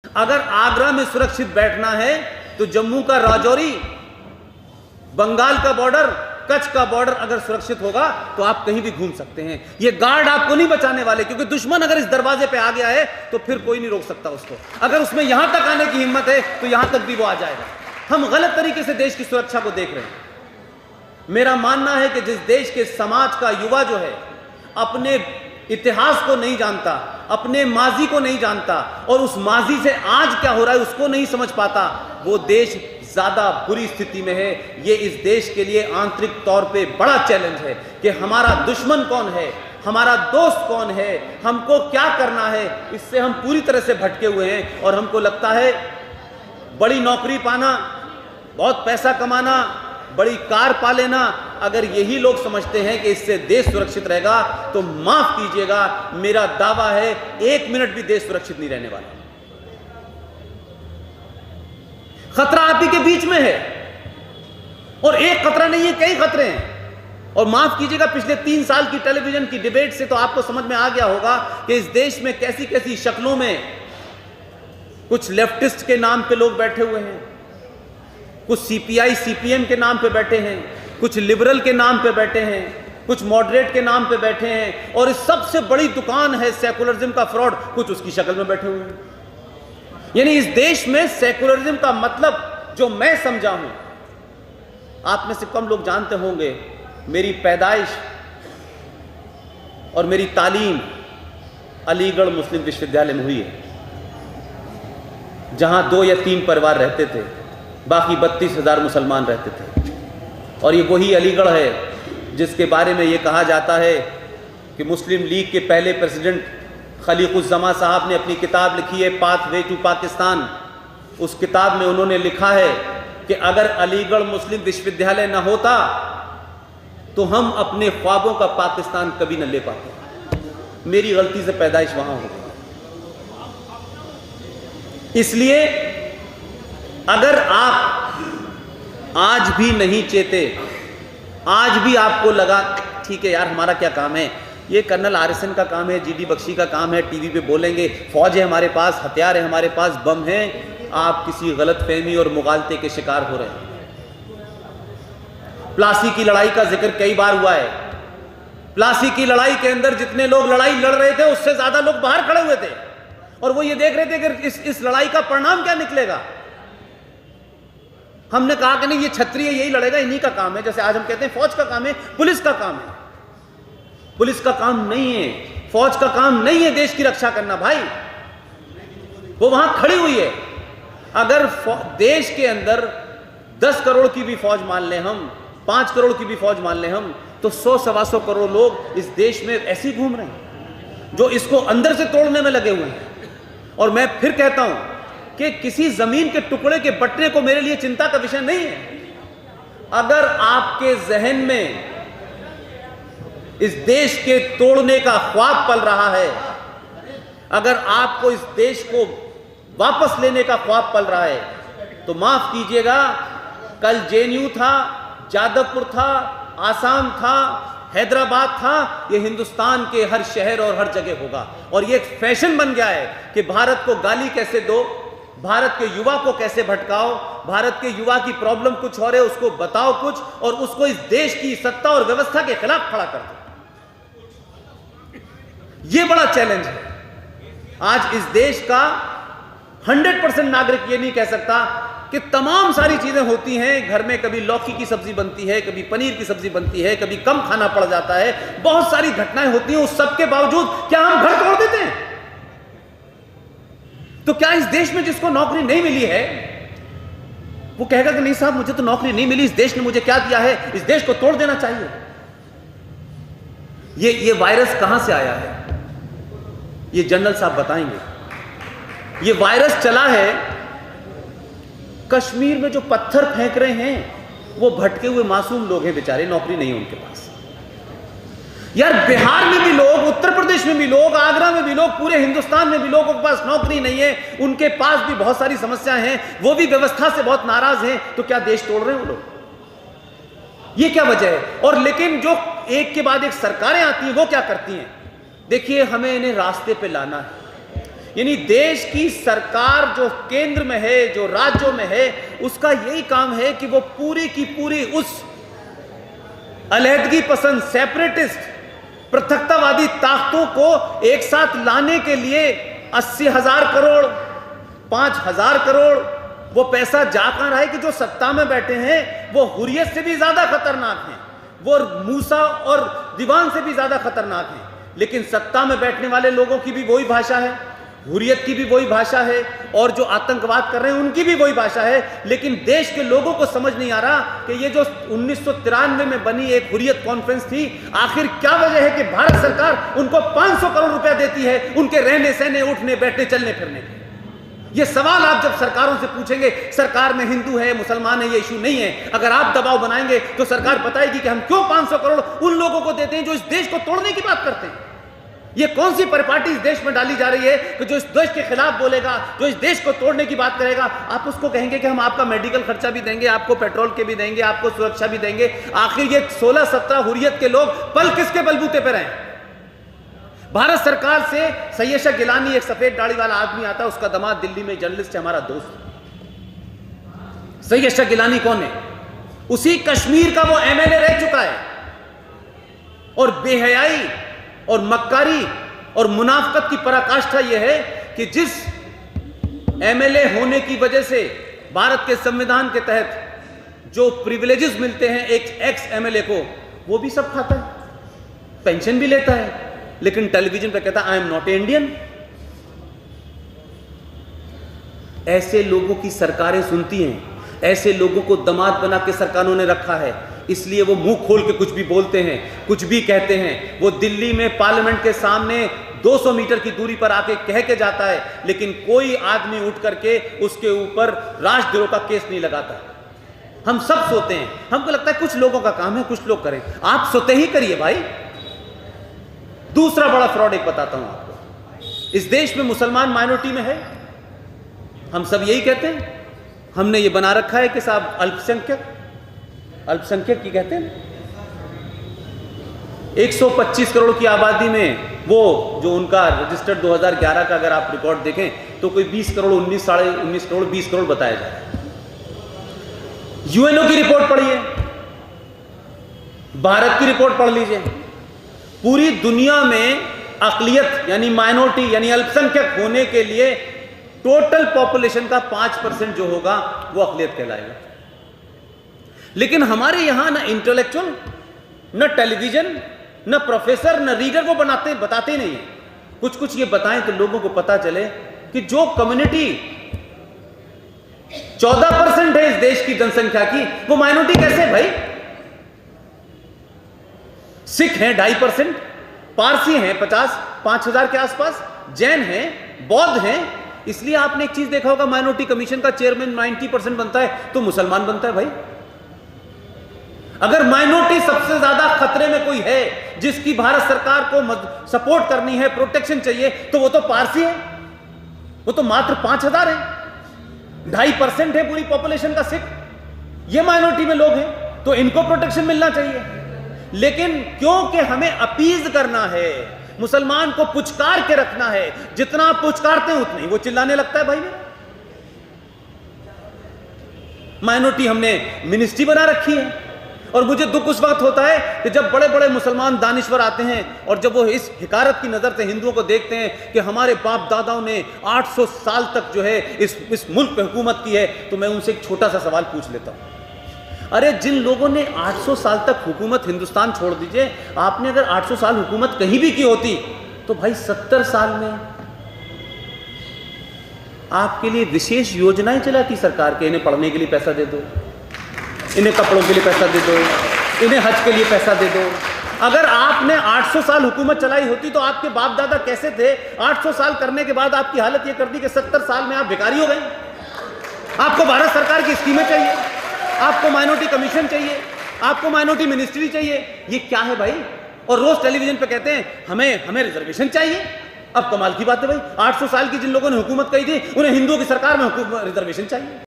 अगर आगरा में सुरक्षित बैठना है तो जम्मू का राजौरी, बंगाल का बॉर्डर, कच्छ का बॉर्डर अगर सुरक्षित होगा तो आप कहीं भी घूम सकते हैं। ये गार्ड आपको नहीं बचाने वाले, क्योंकि दुश्मन अगर इस दरवाजे पे आ गया है तो फिर कोई नहीं रोक सकता उसको। अगर उसमें यहां तक आने की हिम्मत है तो यहां तक भी वो आ जाएगा। हम गलत तरीके से देश की सुरक्षा को देख रहे हैं। मेरा मानना है कि जिस देश के समाज का युवा जो है अपने इतिहास को नहीं जानता, अपने माजी को नहीं जानता और उस माजी से आज क्या हो रहा है उसको नहीं समझ पाता, वो देश ज्यादा बुरी स्थिति में है। ये इस देश के लिए आंतरिक तौर पे बड़ा चैलेंज है कि हमारा दुश्मन कौन है, हमारा दोस्त कौन है, हमको क्या करना है। इससे हम पूरी तरह से भटके हुए हैं और हमको लगता है बड़ी नौकरी पाना, बहुत पैसा कमाना, बड़ी कार पा लेना, अगर यही लोग समझते हैं कि इससे देश सुरक्षित रहेगा तो माफ कीजिएगा, मेरा दावा है 1 मिनट भी देश सुरक्षित नहीं रहने वाला। खतरा आप ही के बीच में है और एक खतरा नहीं है, कई खतरे हैं। और माफ कीजिएगा, पिछले 3 साल की टेलीविजन की डिबेट से तो आपको समझ में आ गया होगा कि इस देश में कैसी कैसी शक्लों में कुछ लेफ्टिस्ट के नाम पे लोग बैठे हुए हैं, कुछ सीपीआई सीपीएम के नाम पे बैठे हैं, कुछ लिबरल के नाम पे बैठे हैं, कुछ मॉडरेट के नाम पे बैठे हैं, और इस सबसे बड़ी दुकान है सेकुलरिज्म का फ्रॉड, कुछ उसकी शक्ल में बैठे हुए हैं। यानी इस देश में सेकुलरिज्म का मतलब जो मैं समझा हूं, आप में से कम लोग जानते होंगे, मेरी पैदाइश और मेरी तालीम अलीगढ़ मुस्लिम विश्वविद्यालय में हुई है, जहां 2 या 3 परिवार रहते थे, बाकी 32,000 मुसलमान रहते थे। और ये वही अलीगढ़ है जिसके बारे में ये कहा जाता है कि मुस्लिम लीग के पहले प्रेसिडेंट खलीकुज़्ज़मा साहब ने अपनी किताब लिखी है पाथवे टू पाकिस्तान। उस किताब में उन्होंने लिखा है कि अगर अलीगढ़ मुस्लिम विश्वविद्यालय न होता तो हम अपने ख्वाबों का पाकिस्तान कभी न ले पाते। मेरी गलती से पैदाइश वहां हो गई। इसलिए अगर आप आज भी नहीं चेते, आज भी आपको लगा ठीक है यार हमारा क्या काम है, ये कर्नल आरएसएन का काम है, जीडी बख्शी का काम है, टीवी पे बोलेंगे, फौज है हमारे पास, हथियार है हमारे पास, बम है, आप किसी गलतफहमी और मुगालते के शिकार हो रहे हैं। प्लासी की लड़ाई का जिक्र कई बार हुआ है। प्लासी की लड़ाई के अंदर जितने लोग लड़ाई लड़ रहे थे उससे ज्यादा लोग बाहर खड़े हुए थे और वो ये देख रहे थे कि इस लड़ाई का परिणाम क्या निकलेगा। हमने कहा कि नहीं, ये क्षत्रिय यही लड़ेगा, इन्हीं का काम है। जैसे आज हम कहते हैं फौज का काम है, पुलिस का काम है। पुलिस का काम नहीं है, फौज का काम नहीं है देश की रक्षा करना भाई, वो वहां खड़ी हुई है। अगर देश के अंदर 10 करोड़ की भी फौज मान लें हम, 5 करोड़ की भी फौज मान लें हम, तो 100-125 करोड़ लोग इस देश में ऐसे घूम रहे हैं जो इसको अंदर से तोड़ने में लगे हुए हैं। और मैं फिर कहता हूं कि किसी जमीन के टुकड़े के बंटने को मेरे लिए चिंता का विषय नहीं है। अगर आपके जहन में इस देश के तोड़ने का ख्वाब पल रहा है, अगर आपको इस देश को वापस लेने का ख्वाब पल रहा है, तो माफ कीजिएगा, कल जेएनयू था, जादवपुर था, आसाम था, हैदराबाद था, ये हिंदुस्तान के हर शहर और हर जगह होगा। और ये एक फैशन बन गया है कि भारत को गाली कैसे दो, भारत के युवा को कैसे भटकाओ, भारत के युवा की प्रॉब्लम कुछ और है उसको बताओ कुछ, और उसको इस देश की सत्ता और व्यवस्था के खिलाफ खड़ा कर दो। ये बड़ा चैलेंज है। आज इस देश का 100% नागरिक ये नहीं कह सकता कि तमाम सारी चीजें होती हैं घर में, कभी लौकी की सब्जी बनती है, कभी पनीर की सब्जी बनती है, कभी कम खाना पड़ जाता है, बहुत सारी घटनाएं होती हैं, उस सब के बावजूद क्या हम घर तोड़ देते हैं? तो क्या इस देश में जिसको नौकरी नहीं मिली है वो कहेगा कि नहीं साहब मुझे तो नौकरी नहीं मिली, इस देश ने मुझे क्या दिया है, इस देश को तोड़ देना चाहिए? ये वायरस कहां से आया है ये जनरल साहब बताएंगे। ये वायरस चला है कश्मीर में, जो पत्थर फेंक रहे हैं वो भटके हुए मासूम लोग हैं बेचारे, नौकरी नहीं है उनके पास। यार बिहार में भी लोग, उत्तर प्रदेश में भी लोग, आगरा में भी लोग, पूरे हिंदुस्तान में भी लोगों के पास नौकरी नहीं है, उनके पास भी बहुत सारी समस्याएं हैं, वो भी व्यवस्था से बहुत नाराज हैं। तो क्या देश तोड़ रहे हैं वो लोग? ये क्या वजह है? और लेकिन जो एक के बाद एक सरकारें आती हैं वो क्या करती हैं? देखिए, हमें इन्हें रास्ते पे लाना है, यानी देश की सरकार जो केंद्र में है, जो राज्यों में है, उसका यही काम है कि वो पूरी की पूरी उस अलहदगी पसंद, सेपरेटिस्ट, पृथकतावादी ताकतों को एक साथ लाने के लिए 80,000 करोड़, 5,000 करोड़ वो पैसा जा कहां रहा है कि जो सत्ता में बैठे हैं वो हुर्रियत से भी ज्यादा खतरनाक हैं, वो मूसा और दीवान से भी ज्यादा खतरनाक हैं। लेकिन सत्ता में बैठने वाले लोगों की भी वही भाषा है, हुर्रियत की भी वही भाषा है, और जो आतंकवाद कर रहे हैं उनकी भी वही भाषा है। लेकिन देश के लोगों को समझ नहीं आ रहा कि ये जो 1993 में बनी एक हुर्रियत कॉन्फ्रेंस थी, आखिर क्या वजह है कि भारत सरकार उनको 500 करोड़ रुपया देती है उनके रहने सहने, उठने बैठने, चलने फिरने के। ये सवाल आप जब सरकारों से पूछेंगे, सरकार में हिंदू है, मुसलमान है, ये इशू नहीं है। अगर आप दबाव बनाएंगे तो सरकार बताएगी कि हम क्यों 500 करोड़ उन लोगों को देते हैं जो इस देश को तोड़ने की बात करते हैं। ये कौन सी परिपाटी इस देश में डाली जा रही है कि जो इस देश के खिलाफ बोलेगा, जो इस देश को तोड़ने की बात करेगा, आप उसको कहेंगे कि हम आपका मेडिकल खर्चा भी देंगे, आपको पेट्रोल के भी देंगे, आपको सुरक्षा भी देंगे। आखिर ये 16-17 हुर्रियत के लोग पल किसके बलबूते पर हैं? भारत सरकार से सैयशा गिलानी, एक सफेद दाढ़ी वाला आदमी आता है, उसका दामाद दिल्ली में जर्नलिस्ट है, हमारा दोस्त। सैयशा गिलानी कौन है? उसी कश्मीर का वो एमएलए रह चुका है। और बेहयाई और मक्कारी और मुनाफकत की पराकाष्ठा यह है कि जिस एमएलए होने की वजह से भारत के संविधान के तहत जो प्रिविलेजेस मिलते हैं एक एक्स एमएलए को, वो भी सब खाता है, पेंशन भी लेता है, लेकिन टेलीविजन पे कहता आई एम नॉट इंडियन। ऐसे लोगों की सरकारें सुनती हैं, ऐसे लोगों को दामाद बना के सरकारों ने रखा है, इसलिए वो मुंह खोल के कुछ भी बोलते हैं, कुछ भी कहते हैं। वो दिल्ली में पार्लियामेंट के सामने 200 मीटर की दूरी पर आके कह के जाता है, लेकिन कोई आदमी उठ करके उसके ऊपर राष्ट्रद्रोह का केस नहीं लगाता। हम सब सोते हैं, हमको लगता है कुछ लोगों का काम है, कुछ लोग करें। आप सोते ही करिए भाई। दूसरा बड़ा फ्रॉड एक बताता हूं आपको। इस देश में मुसलमान माइनॉरिटी में है, हम सब यही कहते हैं, हमने ये बना रखा है कि साहब अल्पसंख्यक, अल्पसंख्यक की कहते हैं। 125 करोड़ की आबादी में वो जो उनका रजिस्टर्ड 2011 का अगर आप रिकॉर्ड देखें तो कोई 20 करोड़, 19, साढ़े 19 करोड़, 20 करोड़ बताया जा रहा है। यूएनओ की रिपोर्ट पढ़िए, भारत की रिपोर्ट पढ़ लीजिए। पूरी दुनिया में अकलियत यानी माइनॉरिटी यानी अल्पसंख्यक होने के लिए टोटल पॉपुलेशन का 5% जो होगा वो अकलियत कहलाएगा। लेकिन हमारे यहां ना इंटेलेक्चुअल, न टेलीविजन, न प्रोफेसर, न रीडर वो बताते नहीं है। कुछ ये बताएं तो लोगों को पता चले कि जो कम्युनिटी 14% है इस देश की जनसंख्या की, वो माइनॉरिटी कैसे है भाई? सिख हैं 2.5%, पारसी हैं 5,000 के आसपास, जैन हैं, बौद्ध हैं। इसलिए आपने एक चीज देखा होगा, माइनॉरिटी कमीशन का चेयरमैन 90% बनता है तो मुसलमान बनता है भाई। अगर माइनॉरिटी सबसे ज्यादा खतरे में कोई है जिसकी भारत सरकार को सपोर्ट करनी है, प्रोटेक्शन चाहिए, तो वो तो पारसी है। वो तो मात्र 5,000 है, 2.5% है पूरी पॉपुलेशन का सिख। ये माइनॉरिटी में लोग हैं तो इनको प्रोटेक्शन मिलना चाहिए। लेकिन क्योंकि हमें अपीज करना है, मुसलमान को पुचकार के रखना है, जितना आप पुचकारते हैं उतनी वो चिल्लाने लगता है भाई। माइनॉरिटी हमने मिनिस्ट्री बना रखी है। और मुझे दुख उस वक्त होता है कि जब बड़े बड़े मुसलमान दानिश्वर आते हैं और जब वो इस हिकारत की नज़र से हिंदुओं को देखते हैं कि हमारे बाप दादाओं ने 800 साल तक जो है इस मुल्क पे हुकूमत की है, तो मैं उनसे एक छोटा सा सवाल पूछ लेता हूँ। अरे जिन लोगों ने 800 साल तक हुकूमत, हिंदुस्तान छोड़ दीजिए, आपने अगर 800 साल हुकूमत कहीं भी की होती तो भाई 70 साल में आपके लिए विशेष योजनाएं चलाती सरकार के। इन्हें पढ़ने के लिए पैसा दे दो, इन्हें कपड़ों के लिए पैसा दे दो, इन्हें हज के लिए पैसा दे दो। अगर आपने 800 साल हुकूमत चलाई होती तो आपके बाप दादा कैसे थे? 800 साल करने के बाद आपकी हालत यह कर दी कि 70 साल में आप भिखारी हो गए। आपको भारत सरकार की स्कीमें चाहिए, आपको माइनॉरिटी कमीशन चाहिए, आपको माइनॉरिटी मिनिस्ट्री चाहिए। ये क्या है भाई? और रोज टेलीविजन पे कहते हैं हमें रिजर्वेशन चाहिए। अब कमाल की बात है भाई, 800 साल की जिन लोगों ने हुकूमत की थी उन्हें हिंदुओं की सरकार में रिजर्वेशन चाहिए।